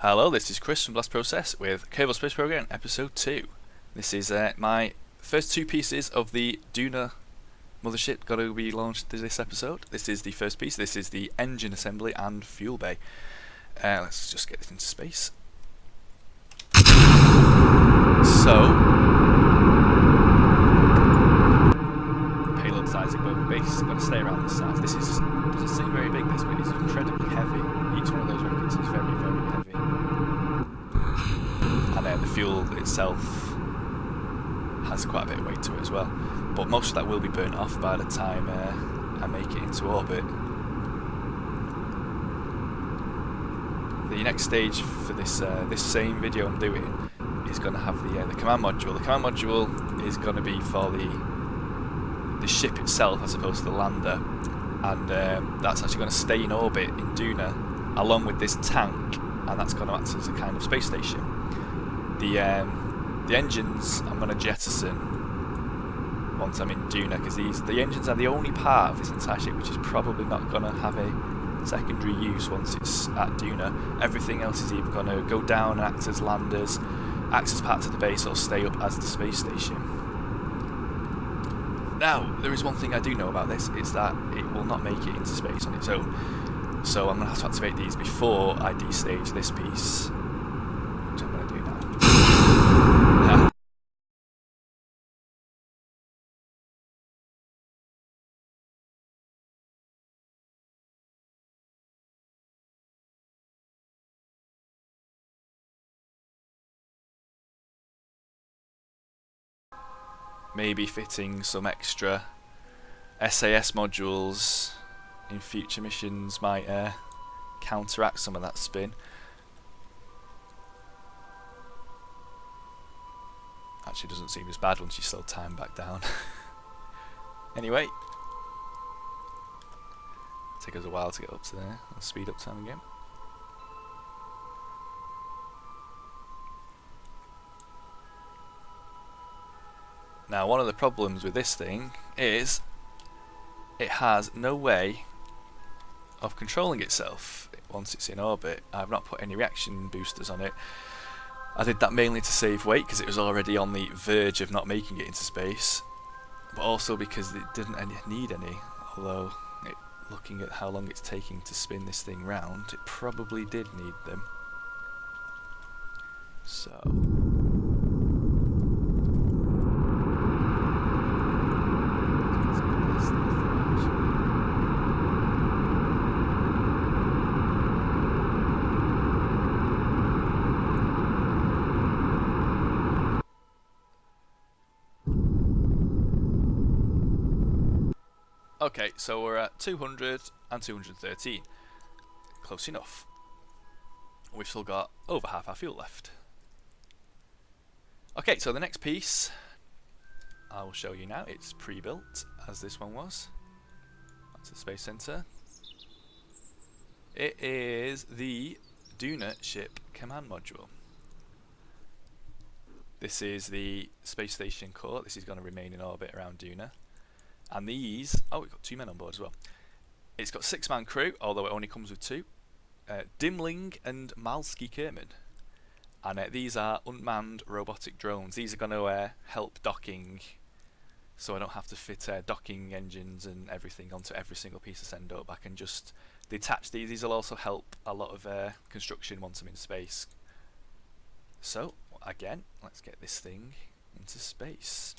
Hello, this is Chris from Blast Process with Kerbal Space Program Episode 2. This is my first two pieces of the Duna mothership got to be launched this episode. This is the first piece. This is the engine assembly and fuel bay. Let's just get this into space. So, payload size of both base is going to stay around this size. This doesn't seem very big, this, but it's incredibly heavy. Each one of those rockets is very, very heavy. And then the fuel itself has quite a bit of weight to it as well. But most of that will be burnt off by the time I make it into orbit. The next stage for this same video I'm doing is going to have the command module. The command module is going to be for the ship itself as opposed to the lander, and that's actually going to stay in orbit in Duna along with this tank, and that's going to act as a kind of space station. The engines I'm going to jettison once I'm in Duna, because the engines are the only part of this entire ship which is probably not going to have a secondary use once it's at Duna. Everything else is either going to go down and act as landers, act as parts of the base, or stay up as the space station. Now, there is one thing I do know about this, is that it will not make it into space on its own. So I'm going to have to activate these before I destage this piece, which I'm going to do now. Maybe fitting some extra SAS modules in future missions might counteract some of that spin. Actually doesn't seem as bad once you slow time back down. Anyway, take us a while to get up to there. Let's speed up time again. Now, one of the problems with this thing is it has no way of controlling itself once it's in orbit. I've not put any reaction boosters on it. I did that mainly to save weight because it was already on the verge of not making it into space, but also because it didn't need any, although looking at how long it's taking to spin this thing round, it probably did need them. So okay, so we're at 200 and 213. Close enough. We've still got over half our fuel left. Okay, so the next piece I will show you now. It's pre-built, as this one was. That's the Space Center. It is the Duna ship command module. This is the space station core. This is going to remain in orbit around Duna. And these, oh, we've got 2 men on board as well. It's got 6-man crew, although it only comes with 2. Dimling and Malski Kerman. And these are unmanned robotic drones. These are going to help docking, so I don't have to fit docking engines and everything onto every single piece I send up. I can just detach these. These will also help a lot of construction once I'm in space. So, again, let's get this thing into space.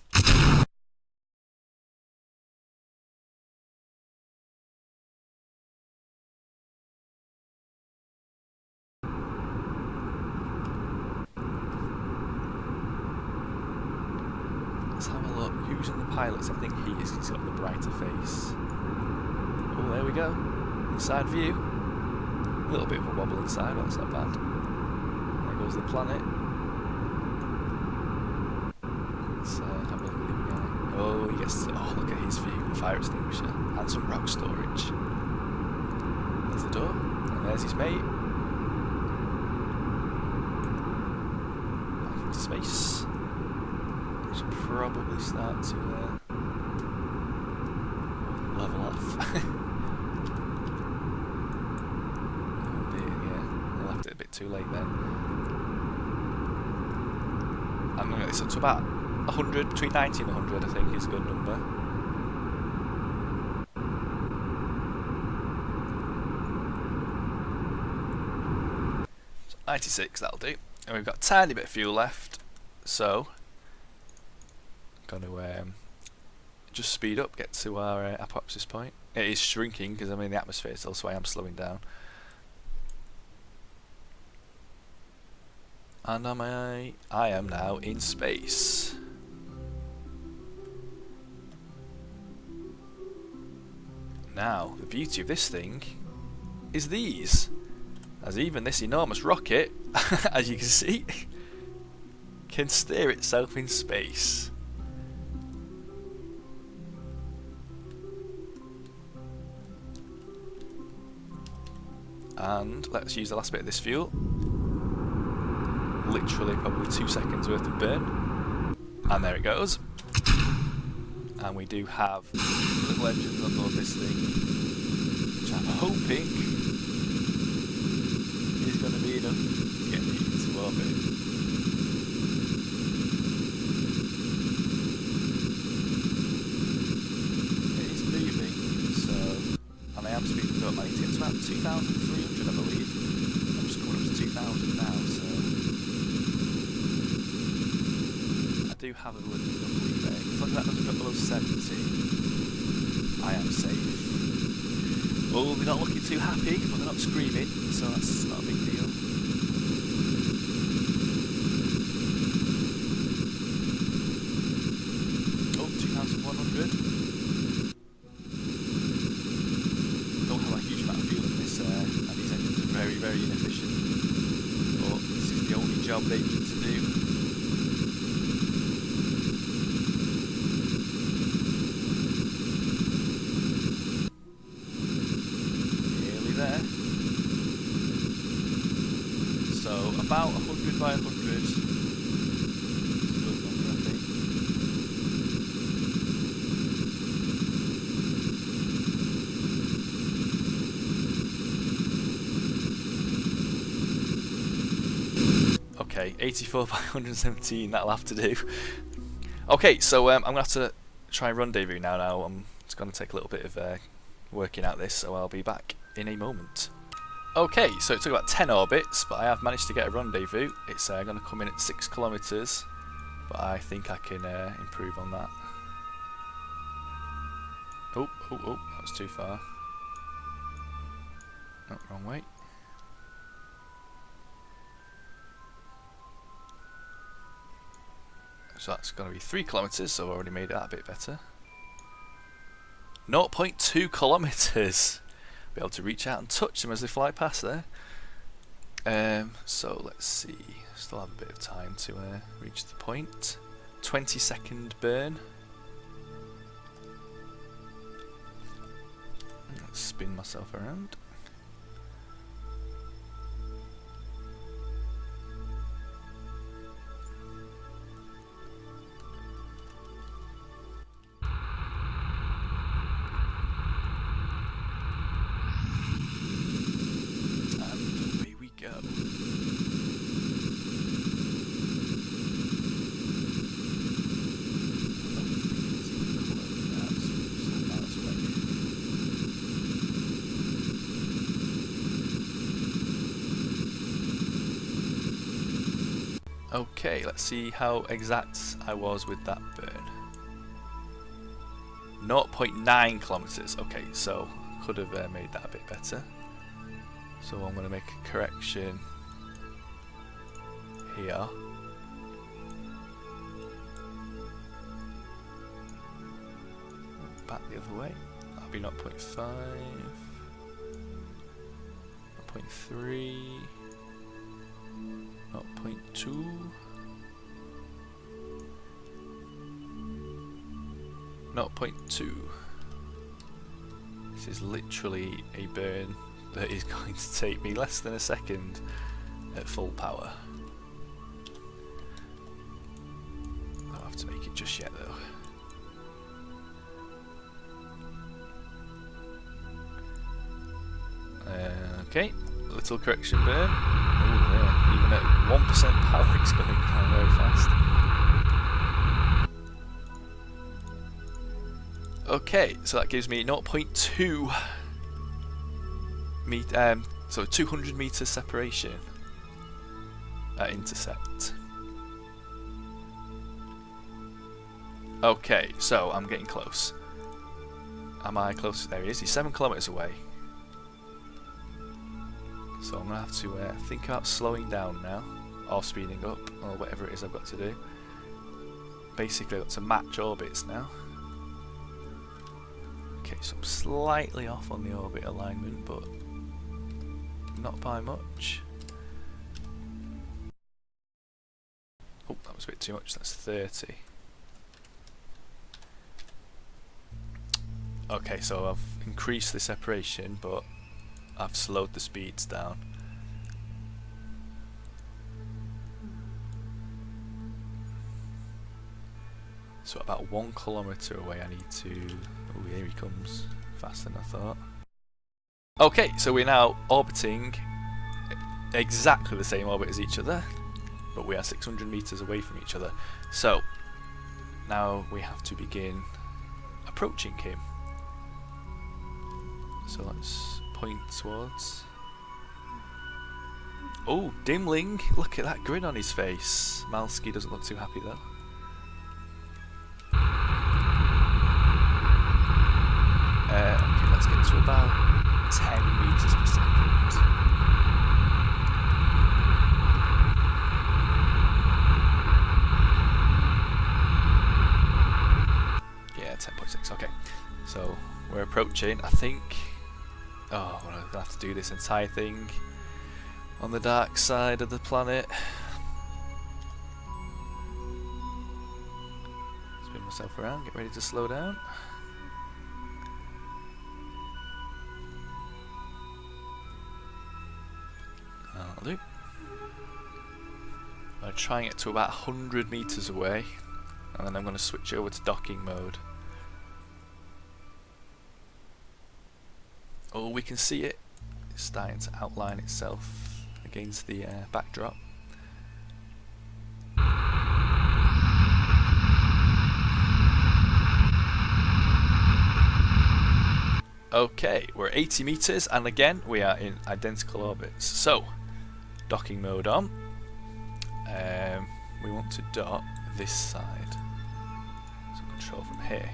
Let's have a look. Who's in the pilots? I think he's got the brighter face. Oh, there we go. Inside view. A little bit of a wobble inside, but that's not bad. There goes the planet. Let's have a look at the other guy. Oh, he gets to, oh, look at his view. The fire extinguisher. And some rock storage. There's the door. And there's his mate. Back into space. Should probably start to level off. too late then. I'm going to get this up to about 100, between 90 and 100 I think is a good number. So 96, that'll do. And we've got a tiny bit of fuel left, so I'm going to just speed up, get to our apoapsis point. It is shrinking because I'm in the atmosphere still, so I am slowing down. And I am now in space. Now, the beauty of this thing is these. As even this enormous rocket, as you can see, can steer itself in space. And let's use the last bit of this fuel. Literally probably 2 seconds worth of burn. And there it goes. And we do have little engines on board this thing, which I'm hoping is going to be enough to get me into orbit. It is moving, so, and I am speeding up. I need to get to about 2,300 I believe. I'm just coming up to 2,000 now, so I do have a little leeway. As long as that doesn't go below 70, I am safe. Oh, they're not looking too happy, but they're not screaming, so that's not a big deal. Oh, 2,100. Don't have a huge amount of fuel in this, and these engines are very, very inefficient. But this is the only job they need to do. So about 100 by 100 is a good number, I think. Okay, 84 by 117, that'll have to do. Okay, so I'm going to have to try rendezvous now. It's going to take a little bit of working out this, so I'll be back in a moment. Okay, so it took about 10 orbits, but I have managed to get a rendezvous. It's going to come in at 6 kilometers, but I think I can improve on that. Oh, that was too far. No, wrong way. So that's going to be 3 kilometers, so I've already made that a bit better. 0.2 kilometers! Be able to reach out and touch them as they fly past there. So let's see, still have a bit of time to reach the point. 20-second burn. Let's spin myself around. Okay, let's see how exact I was with that burn. 0.9 kilometers. Okay, so could have made that a bit better. So I'm going to make a correction here. Back the other way. That'll be 0.5, 0.3. 0.2, 0.2. This is literally a burn that is going to take me less than a second at full power. I don't have to make it just yet though. Okay, little correction burn. Ooh, even at 1% power it's going down very fast. Okay, so that gives me 0.2 so 200 meters separation at intercept. Okay, so I'm getting close. Am I close? There he is. He's 7 kilometers away. So I'm gonna have to think about slowing down now, or speeding up, or whatever it is I've got to do. Basically, I've got to match orbits now. Okay, so I'm slightly off on the orbit alignment, but not by much. Oh, that was a bit too much. That's 30. Okay, so I've increased the separation, but I've slowed the speeds down. So about 1 kilometer away I need to... Oh, here he comes. Faster than I thought. Okay, so we're now orbiting exactly the same orbit as each other, but we are 600 meters away from each other. So now we have to begin approaching him. So let's point towards... Oh, Dimling! Look at that grin on his face. Malski doesn't look too happy though. Okay, let's get to about 10 meters per second. Yeah, 10.6, okay. So we're approaching, I think... Oh, I'm going to have to do this entire thing on the dark side of the planet. Spin myself around, get ready to slow down. That'll do. I'm going to try and get to about 100 meters away, and then I'm going to switch over to docking mode. Oh, we can see it. It's starting to outline itself against the backdrop. Okay, we're 80 meters, and again we are in identical orbits. So, docking mode on. We want to dock this side. So control from here.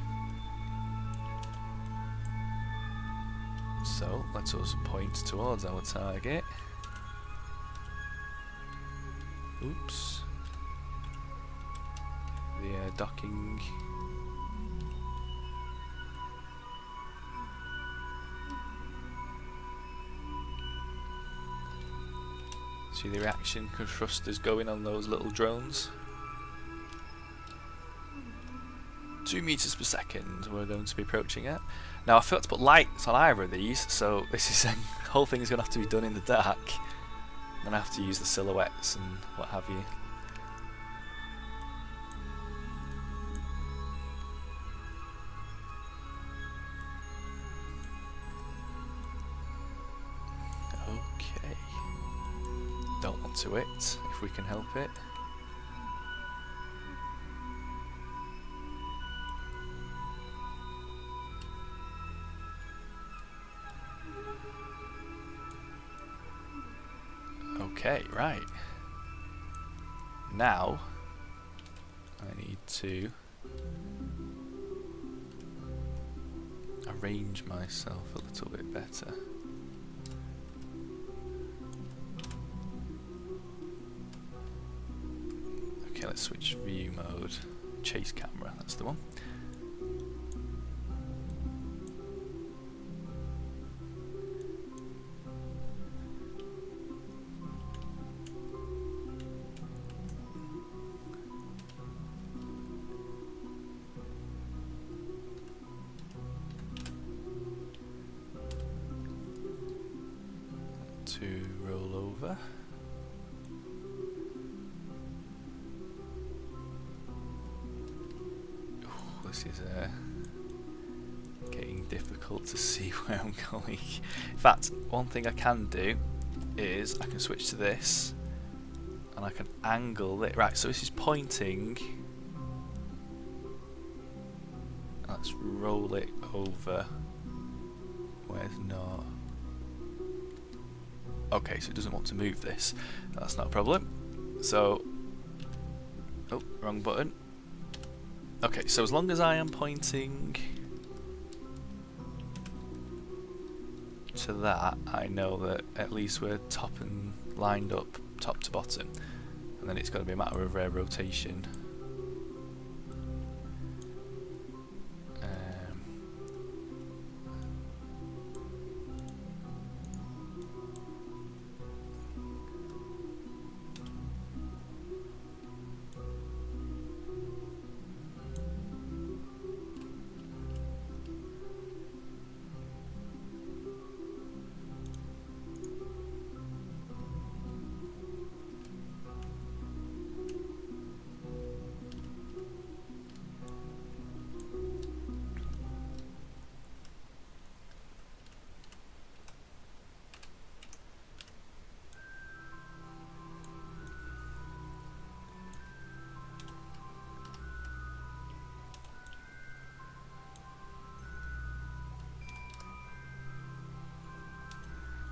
So let us point towards our target. Oops. The docking. See the reaction thrusters going on those little drones. 2 meters per second we're going to be approaching it. Now I forgot to put lights on either of these, so this is the whole thing is going to have to be done in the dark. I'm going to have to use the silhouettes and what have you. Okay. Don't want to it, if we can help it. Okay, right. Now I need to arrange myself a little bit better. Okay, let's switch view mode. Chase camera, that's the one. To roll over. Ooh, this is getting difficult to see where I'm going. In fact, one thing I can do is I can switch to this and I can angle it. Right, so this is pointing. Let's roll it over. Where's not? Okay, so it doesn't want to move this. That's not a problem. So, oh, wrong button. Okay, so as long as I am pointing to that, I know that at least we're top and lined up, top to bottom. And then it's got to be a matter of rotation.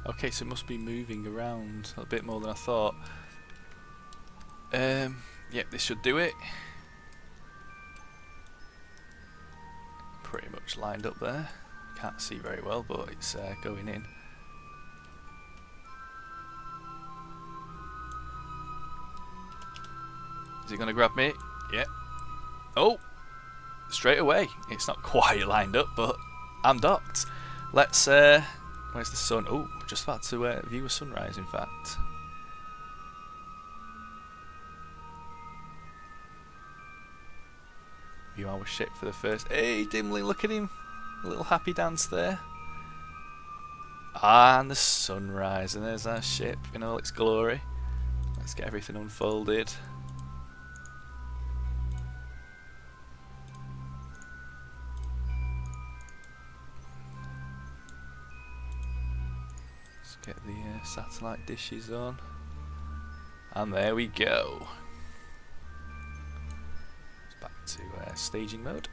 Okay, so it must be moving around a bit more than I thought. Yep, this should do it. Pretty much lined up there. Can't see very well, but it's going in. Is it going to grab me? Yeah. Oh! Straight away. It's not quite lined up, but I'm docked. Let's... where's the sun? Oh, just about to view a sunrise, in fact. View our ship for the first... Hey, Dimly, look at him. A little happy dance there. Ah, and the sunrise. And there's our ship in all its glory. Let's get everything unfolded. Get the satellite dishes on, and there we go. It's back to staging mode.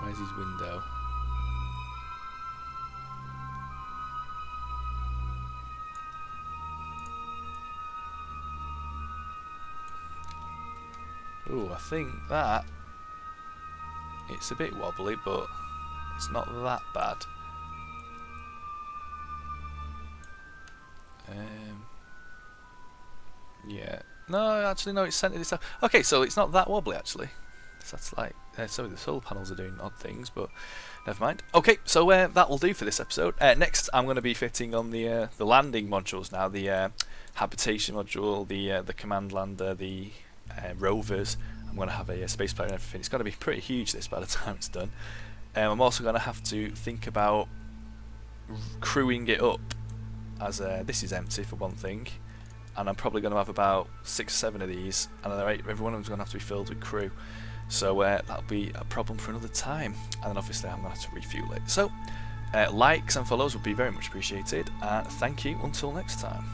Where's his window? Ooh, I think that it's a bit wobbly, but it's not that bad. Yeah. No, actually, no, it's centered itself. Okay, so it's not that wobbly, actually. That's like, sorry, the solar panels are doing odd things, but never mind. Okay, so that will do for this episode. Next, I'm going to be fitting on the landing modules now. The habitation module, the command lander, the rovers. I'm going to have a space player and everything. It's going to be pretty huge this by the time it's done. I'm also going to have to think about crewing it up, as this is empty for one thing, and I'm probably going to have about 6 or 7 of these, and every one of them's going to have to be filled with crew. So that'll be a problem for another time, and then obviously I'm going to have to refuel it. So likes and follows would be very much appreciated, and thank you until next time.